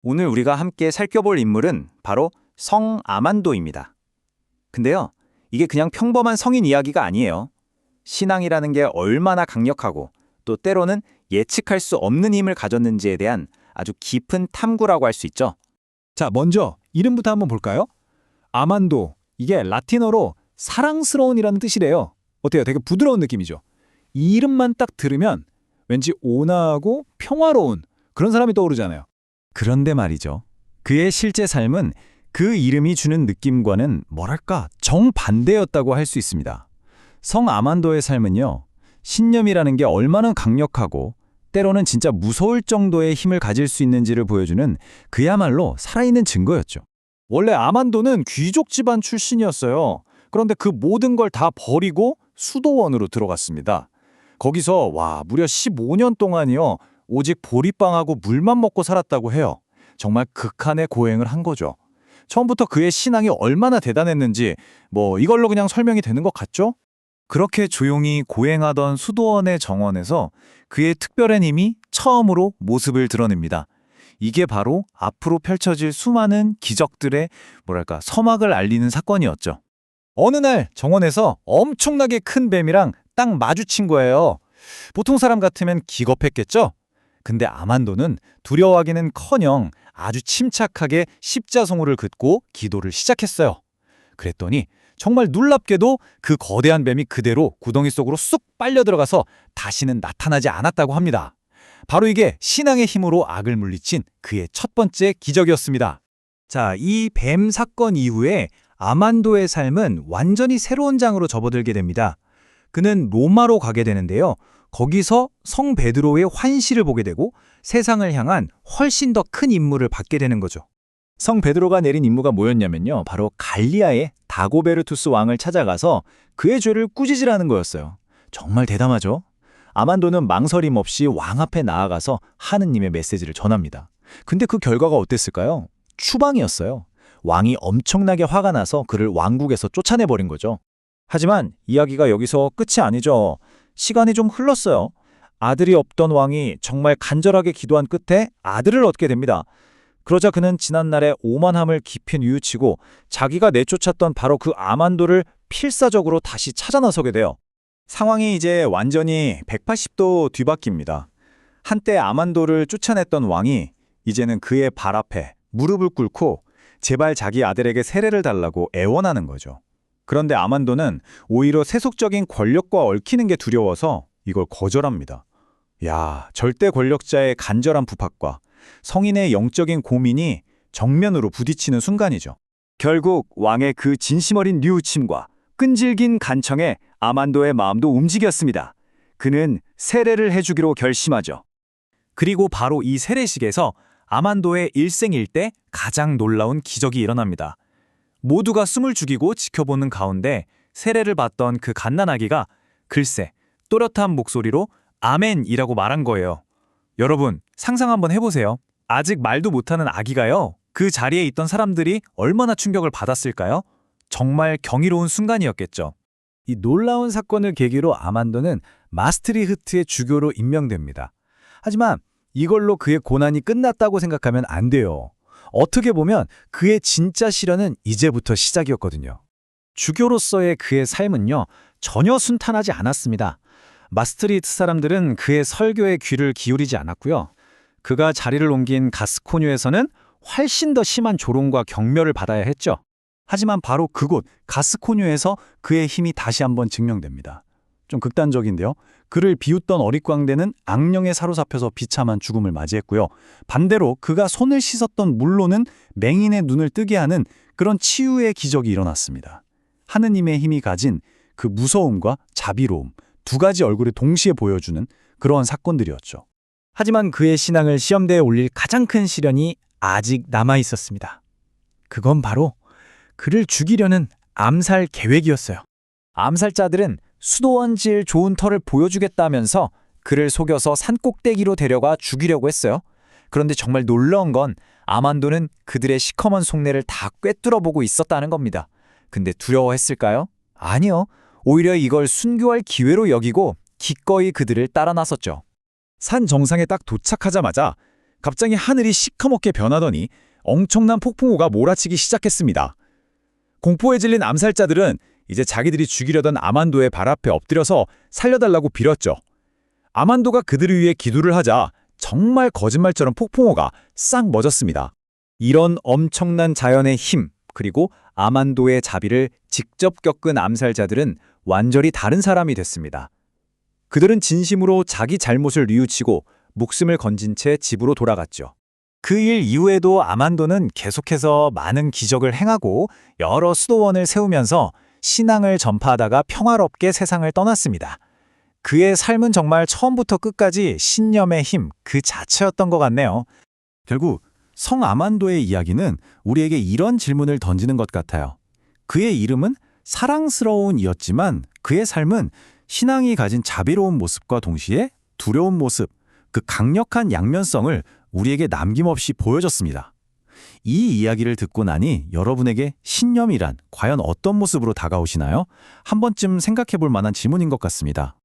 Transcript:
오늘 우리가 함께 살펴볼 인물은 바로 성 아만도입니다. 근데요, 이게 그냥 평범한 성인 이야기가 아니에요. 신앙이라는 게 얼마나 강력하고 또 때로는 예측할 수 없는 힘을 가졌는지에 대한 아주 깊은 탐구라고 할 수 있죠. 자, 먼저 이름부터 한번 볼까요? 아만도, 이게 라틴어로 사랑스러운이라는 뜻이래요. 어때요? 되게 부드러운 느낌이죠. 이 이름만 딱 들으면 왠지 온화하고 평화로운 그런 사람이 떠오르잖아요. 그런데 말이죠. 그의 실제 삶은 그 이름이 주는 느낌과는 뭐랄까 정반대였다고 할 수 있습니다. 성 아만도의 삶은요. 신념이라는 게 얼마나 강력하고 때로는 진짜 무서울 정도의 힘을 가질 수 있는지를 보여주는 그야말로 살아있는 증거였죠. 원래 아만도는 귀족 집안 출신이었어요. 그런데 그 모든 걸 다 버리고 수도원으로 들어갔습니다. 거기서 무려 15년 동안이요. 오직 보리빵하고 물만 먹고 살았다고 해요. 정말 극한의 고행을 한 거죠. 처음부터 그의 신앙이 얼마나 대단했는지 이걸로 그냥 설명이 되는 것 같죠? 그렇게 조용히 고행하던 수도원의 정원에서 그의 특별한 힘이 처음으로 모습을 드러냅니다. 이게 바로 앞으로 펼쳐질 수많은 기적들의 서막을 알리는 사건이었죠. 어느 날 정원에서 엄청나게 큰 뱀이랑 딱 마주친 거예요. 보통 사람 같으면 기겁했겠죠? 근데 아만도는 두려워하기는커녕 아주 침착하게 십자송호를 긋고 기도를 시작했어요. 그랬더니 정말 놀랍게도 그 거대한 뱀이 그대로 구덩이 속으로 쑥 빨려 들어가서 다시는 나타나지 않았다고 합니다. 바로 이게 신앙의 힘으로 악을 물리친 그의 첫 번째 기적이었습니다. 자, 이 뱀 사건 이후에 아만도의 삶은 완전히 새로운 장으로 접어들게 됩니다. 그는 로마로 가게 되는데요. 거기서 성 베드로의 환시를 보게 되고 세상을 향한 훨씬 더 큰 임무를 받게 되는 거죠. 성 베드로가 내린 임무가 뭐였냐면요. 바로 갈리아의 다고베르투스 왕을 찾아가서 그의 죄를 꾸짖으라는 거였어요. 정말 대담하죠? 아만도는 망설임 없이 왕 앞에 나아가서 하느님의 메시지를 전합니다. 근데 그 결과가 어땠을까요? 추방이었어요. 왕이 엄청나게 화가 나서 그를 왕국에서 쫓아내버린 거죠. 하지만 이야기가 여기서 끝이 아니죠. 시간이 좀 흘렀어요. 아들이 없던 왕이 정말 간절하게 기도한 끝에 아들을 얻게 됩니다. 그러자 그는 지난날의 오만함을 깊이 뉘우치고 자기가 내쫓았던 바로 그 아만도를 필사적으로 다시 찾아 나서게 돼요. 상황이 이제 완전히 180도 뒤바뀝니다. 한때 아만도를 쫓아냈던 왕이 이제는 그의 발 앞에 무릎을 꿇고 제발 자기 아들에게 세례를 달라고 애원하는 거죠. 그런데 아만도는 오히려 세속적인 권력과 얽히는 게 두려워서 이걸 거절합니다. 절대 권력자의 간절한 부탁과 성인의 영적인 고민이 정면으로 부딪히는 순간이죠. 결국 왕의 그 진심 어린 뉘우침과 끈질긴 간청에 아만도의 마음도 움직였습니다. 그는 세례를 해주기로 결심하죠. 그리고 바로 이 세례식에서 아만도의 일생일대 가장 놀라운 기적이 일어납니다. 모두가 숨을 죽이고 지켜보는 가운데 세례를 받던 그 갓난아기가 글쎄 또렷한 목소리로 아멘이라고 말한 거예요. 여러분 상상 한번 해보세요. 아직 말도 못하는 아기가요. 그 자리에 있던 사람들이 얼마나 충격을 받았을까요? 정말 경이로운 순간이었겠죠. 이 놀라운 사건을 계기로 아만도는 마스트리흐트의 주교로 임명됩니다. 하지만 이걸로 그의 고난이 끝났다고 생각하면 안 돼요. 어떻게 보면 그의 진짜 시련은 이제부터 시작이었거든요. 주교로서의 그의 삶은요, 전혀 순탄하지 않았습니다. 마스트리히트 사람들은 그의 설교에 귀를 기울이지 않았고요. 그가 자리를 옮긴 가스코뉴에서는 훨씬 더 심한 조롱과 경멸을 받아야 했죠. 하지만 바로 그곳 가스코뉴에서 그의 힘이 다시 한번 증명됩니다. 좀 극단적인데요. 그를 비웃던 어릿광대는 악령에 사로잡혀서 비참한 죽음을 맞이했고요. 반대로 그가 손을 씻었던 물로는 맹인의 눈을 뜨게 하는 그런 치유의 기적이 일어났습니다. 하느님의 힘이 가진 그 무서움과 자비로움, 두 가지 얼굴을 동시에 보여주는 그러한 사건들이었죠. 하지만 그의 신앙을 시험대에 올릴 가장 큰 시련이 아직 남아 있었습니다. 그건 바로 그를 죽이려는 암살 계획이었어요. 암살자들은 수도원 지을 좋은 터를 보여주겠다면서 그를 속여서 산꼭대기로 데려가 죽이려고 했어요. 그런데 정말 놀라운 건 아만도는 그들의 시커먼 속내를 다 꿰뚫어보고 있었다는 겁니다. 근데 두려워했을까요? 아니요. 오히려 이걸 순교할 기회로 여기고 기꺼이 그들을 따라 나섰죠. 산 정상에 딱 도착하자마자 갑자기 하늘이 시커멓게 변하더니 엄청난 폭풍우가 몰아치기 시작했습니다. 공포에 질린 암살자들은 이제 자기들이 죽이려던 아만도의 발 앞에 엎드려서 살려달라고 빌었죠. 아만도가 그들을 위해 기도를 하자 정말 거짓말처럼 폭풍우가 싹 멎었습니다. 이런 엄청난 자연의 힘, 그리고 아만도의 자비를 직접 겪은 암살자들은 완전히 다른 사람이 됐습니다. 그들은 진심으로 자기 잘못을 뉘우치고 목숨을 건진 채 집으로 돌아갔죠. 그 일 이후에도 아만도는 계속해서 많은 기적을 행하고 여러 수도원을 세우면서 신앙을 전파하다가 평화롭게 세상을 떠났습니다. 그의 삶은 정말 처음부터 끝까지 신념의 힘 그 자체였던 것 같네요. 결국 성 아만도의 이야기는 우리에게 이런 질문을 던지는 것 같아요. 그의 이름은 사랑스러운이었지만 그의 삶은 신앙이 가진 자비로운 모습과 동시에 두려운 모습, 그 강력한 양면성을 우리에게 남김없이 보여줬습니다. 이 이야기를 듣고 나니 여러분에게 신념이란 과연 어떤 모습으로 다가오시나요? 한 번쯤 생각해 볼 만한 질문인 것 같습니다.